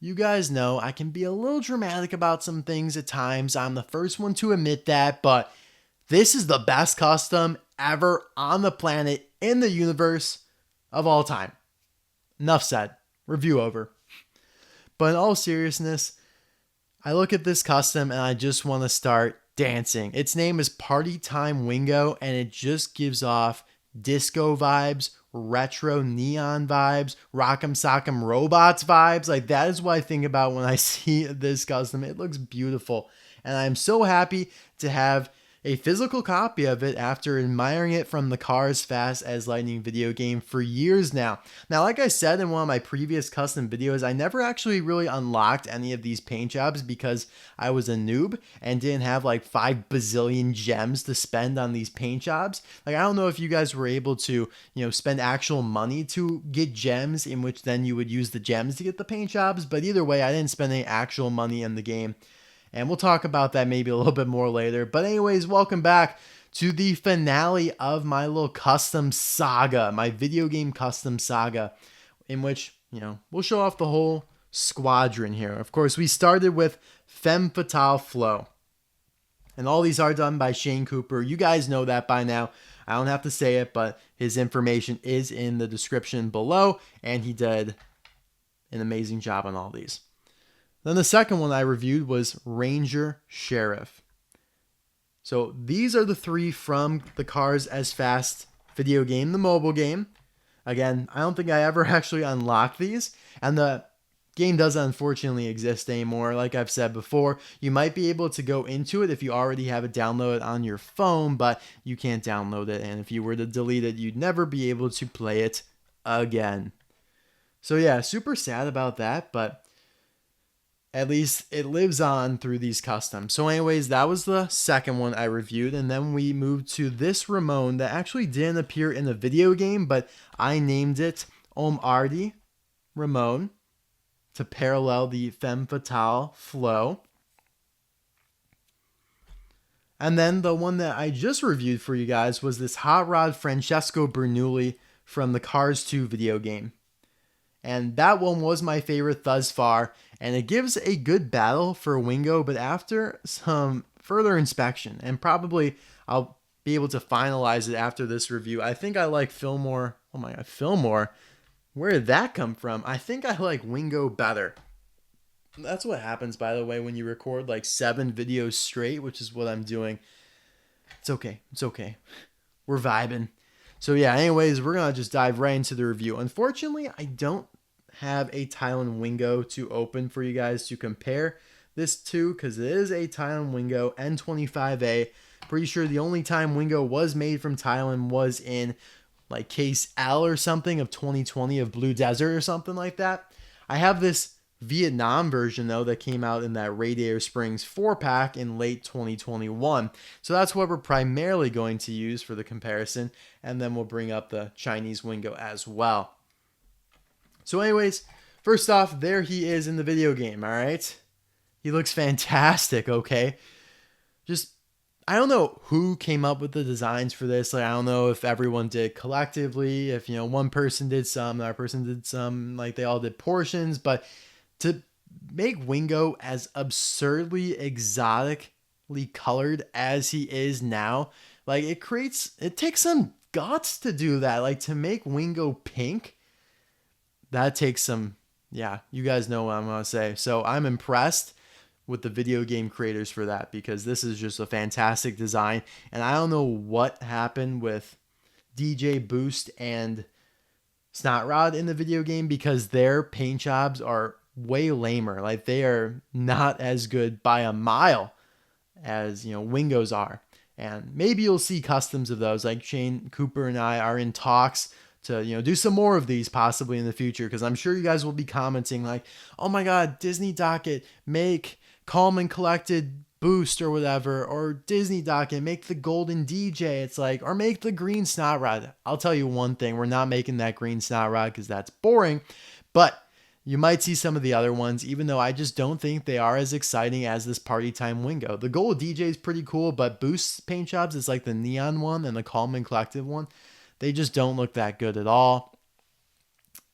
You guys know I can be a little dramatic about some things at times. I'm the first one to admit that, but this is the best custom ever on the planet, in the universe, of all time. Enough said. Review over. But in all seriousness, I look at this custom and I just want to start dancing. Its name is Party Time Wingo, and it just gives off disco vibes, retro neon vibes, rock'em sock'em robots vibes. Like, that is what I think about when I see this custom. It looks beautiful. And I'm so happy to have a physical copy of it after admiring it from the Cars Fast as Lightning video game for years now. Now, like I said in one of my previous custom videos, I never actually really unlocked any of these paint jobs because I was a noob and didn't have like 5 bazillion gems to spend on these paint jobs. Like, I don't know if you guys were able to, spend actual money to get gems, in which then you would use the gems to get the paint jobs, but either way, I didn't spend any actual money in the game. And we'll talk about that maybe a little bit more later. But anyways, welcome back to the finale of my little custom saga, my video game custom saga, in which, we'll show off the whole squadron here. Of course, we started with Femme Fatale Flow. And all these are done by Shane Cooper. You guys know that by now. I don't have to say it, but his information is in the description below. And he did an amazing job on all these. Then the second one I reviewed was Ranger Sheriff. So these are the three from the Cars as Fast video game, the mobile game. Again, I don't think I ever actually unlocked these, and the game doesn't unfortunately exist anymore. Like I've said before, you might be able to go into it if you already have it downloaded on your phone, but you can't download it, and if you were to delete it, you'd never be able to play it again. So yeah, super sad about that, but at least it lives on through these customs. So anyways, that was the second one I reviewed. And then we moved to this Ramon that actually didn't appear in the video game, but I named it Ardi Ramon to parallel the Femme Fatale Flow. And then the one that I just reviewed for you guys was this Hot Rod Francesco Bernoulli from the Cars 2 video game. And that one was my favorite thus far, and it gives a good battle for Wingo, but after some further inspection, and probably I'll be able to finalize it after this review, I think I like Fillmore. Oh my god, Fillmore. Where did that come from? I think I like Wingo better. That's what happens, by the way, when you record like 7 videos straight, which is what I'm doing. It's okay. It's okay. We're vibing. So yeah, anyways, we're going to just dive right into the review. Unfortunately, I don't have a Thailand Wingo to open for you guys to compare this to, because it is a Thailand Wingo N25A. Pretty sure the only time Wingo was made from Thailand was in like case L or something of 2020 of Blue Desert or something like that. I have this Vietnam version though that came out in that Radiator Springs 4-pack in late 2021. So that's what we're primarily going to use for the comparison, and then we'll bring up the Chinese Wingo as well. So anyways, first off, there he is in the video game, all right? He looks fantastic, okay? Just, I don't know who came up with the designs for this. Like, I don't know if everyone did collectively, if, one person did some, another person did some, like they all did portions, but to make Wingo as absurdly exotically colored as he is now, like it takes some guts to do that. Like to make Wingo pink, that takes some, yeah, you guys know what I'm going to say. So I'm impressed with the video game creators for that, because this is just a fantastic design. And I don't know what happened with DJ Boost and Snot Rod in the video game, because their paint jobs are way lamer. Like they are not as good by a mile as Wingo's are. And maybe you'll see customs of those. Like Shane Cooper and I are in talks to do some more of these possibly in the future, because I'm sure you guys will be commenting like, oh my god, Disney Docket, make Calm and Collected Boost or whatever, or Disney Docket, make the golden DJ. It's like, or make the green Snot Rod. I'll tell you one thing, we're not making that green Snot Rod because that's boring, but you might see some of the other ones, even though I just don't think they are as exciting as this Party Time Wingo. The gold DJ is pretty cool, but Boost paint jobs is like the neon one and the Calm and Collective one. They just don't look that good at all.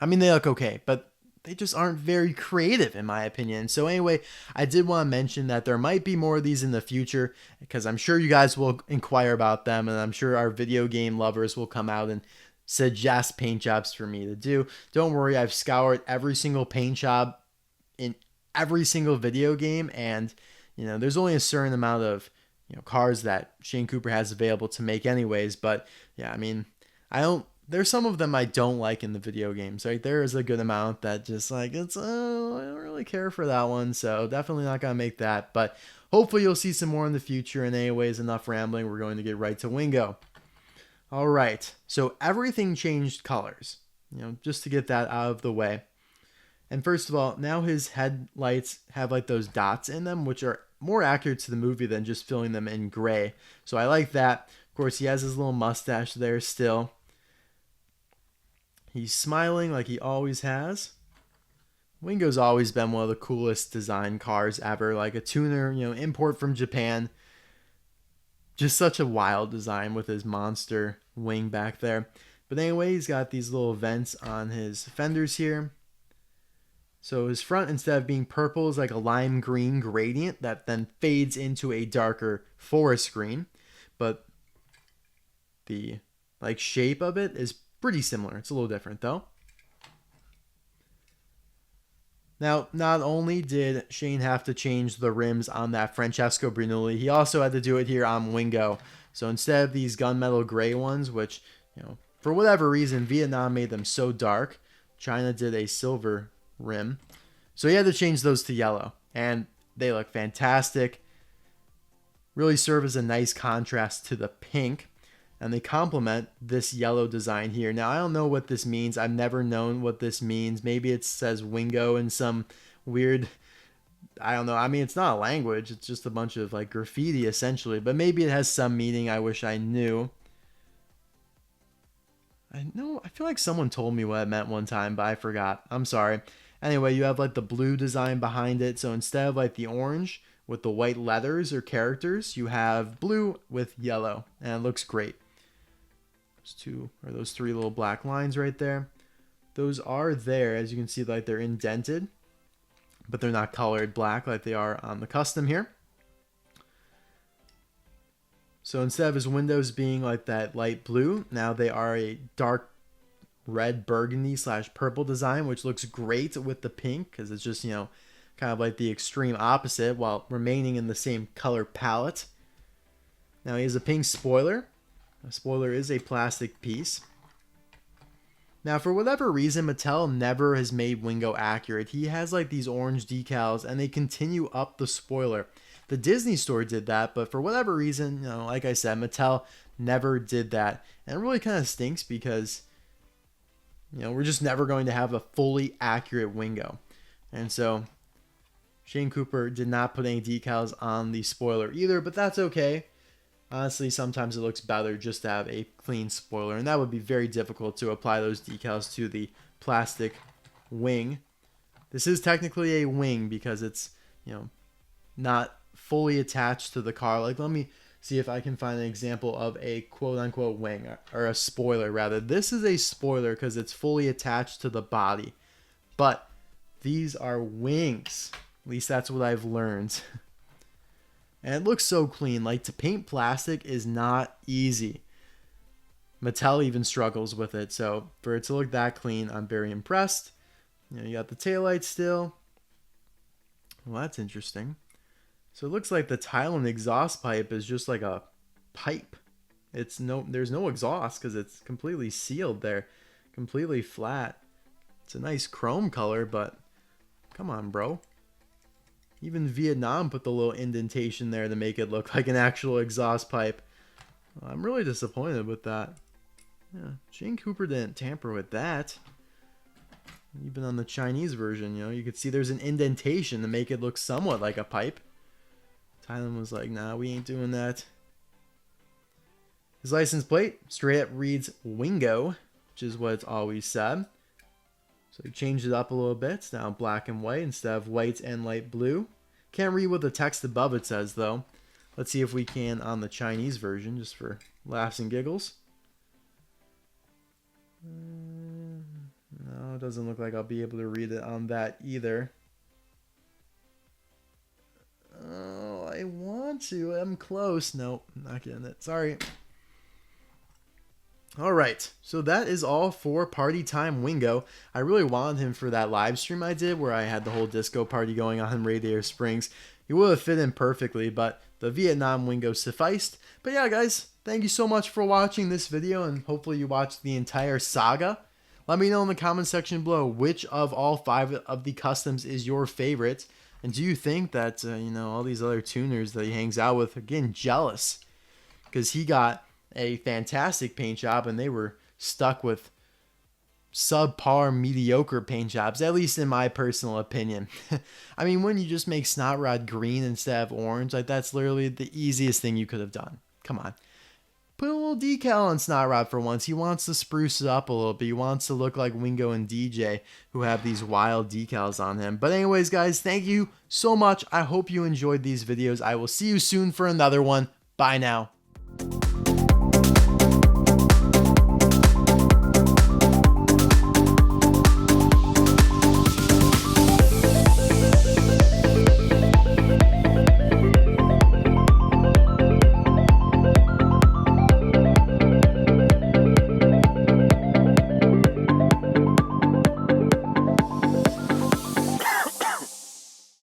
I mean, they look okay, but they just aren't very creative in my opinion. So anyway, I did want to mention that there might be more of these in the future because I'm sure you guys will inquire about them, and I'm sure our video game lovers will come out and suggest paint jobs for me to do. Don't worry, I've scoured every single paint job in every single video game, and there's only a certain amount of cars that Shane Cooper has available to make anyways. But yeah, I mean, I don't there's some of them I don't like in the video games, right? There is a good amount that just like, I don't really care for that one, so definitely not gonna make that. But hopefully you'll see some more in the future. And anyways, enough rambling, we're going to get right to Wingo. All right, so everything changed colors, just to get that out of the way. And first of all, now his headlights have like those dots in them, which are more accurate to the movie than just filling them in gray. So I like that. Of course, he has his little mustache there still. He's smiling like he always has. Wingo's always been one of the coolest design cars ever, like a tuner, import from Japan. Just such a wild design with his monster wing back there. But anyway, he's got these little vents on his fenders here. So his front, instead of being purple, is like a lime green gradient that then fades into a darker forest green. But the shape of it is pretty similar. It's a little different though. Now, not only did Shane have to change the rims on that Francesco Bernoulli, he also had to do it here on Wingo. So instead of these gunmetal gray ones, which, for whatever reason, Vietnam made them so dark, China did a silver rim. So he had to change those to yellow, and they look fantastic. Really serve as a nice contrast to the pink, and they complement this yellow design here. Now, I don't know what this means. I've never known what this means. Maybe it says Wingo in some weird, I don't know. I mean, it's not a language. It's just a bunch of like graffiti essentially, but maybe it has some meaning. I wish I knew. I feel like someone told me what it meant one time, but I forgot. I'm sorry. Anyway, you have like the blue design behind it. So instead of like the orange with the white letters or characters, you have blue with yellow, and it looks great. Those three little black lines right there. Those are there, as you can see, like they're indented, but they're not colored black like they are on the custom here. So instead of his windows being like that light blue, now they are a dark red burgundy / purple design, which looks great with the pink because it's just, kind of like the extreme opposite while remaining in the same color palette. Now he has a pink spoiler. A spoiler is a plastic piece. Now, for whatever reason, Mattel never has made Wingo accurate. He has like these orange decals and they continue up the spoiler. The Disney store did that, but for whatever reason, like I said, Mattel never did that. And it really kind of stinks because, we're just never going to have a fully accurate Wingo. And so Shane Cooper did not put any decals on the spoiler either, but that's okay. Honestly, sometimes it looks better just to have a clean spoiler, and that would be very difficult to apply those decals to the plastic wing. This is technically a wing because it's, not fully attached to the car. Like, let me see if I can find an example of a quote-unquote wing, or a spoiler rather. This is a spoiler because it's fully attached to the body, but these are wings. At least that's what I've learned. And it looks so clean. Like, to paint plastic is not easy. Mattel even struggles with it. So for it to look that clean, I'm very impressed. You got the taillights still. Well, that's interesting. So it looks like the Thailand exhaust pipe is just like a pipe. There's no exhaust because it's completely sealed there. Completely flat. It's a nice chrome color, but come on, bro. Even Vietnam put the little indentation there to make it look like an actual exhaust pipe. I'm really disappointed with that. Yeah, Shane Cooper didn't tamper with that. Even on the Chinese version, you could see there's an indentation to make it look somewhat like a pipe. Thailand was like, nah, we ain't doing that. His license plate straight up reads Wingo, which is what it's always said. So he changed it up a little bit. It's now black and white instead of white and light blue. Can't read what the text above it says, though. Let's see if we can on the Chinese version, just for laughs and giggles. No, it doesn't look like I'll be able to read it on that either. Oh, I want to. I'm close. Nope, not getting it. Sorry. Alright, so that is all for Party Time Wingo. I really wanted him for that live stream I did where I had the whole disco party going on in Radiator Springs. He would have fit in perfectly, but the Vietnam Wingo sufficed. But yeah, guys, thank you so much for watching this video, and hopefully you watched the entire saga. Let me know in the comment section below which of all 5 of the customs is your favorite. And do you think that, all these other tuners that he hangs out with are getting jealous? Because he got a fantastic paint job and they were stuck with subpar mediocre paint jobs, at least in my personal opinion. I mean, wouldn't you just make Snot Rod green instead of orange? Like, that's literally the easiest thing you could have done. Come on. Put a little decal on Snot Rod for once. He wants to spruce it up a little bit. He wants to look like Wingo and DJ, who have these wild decals on him. But anyways, guys, thank you so much. I hope you enjoyed these videos. I will see you soon for another one. Bye now.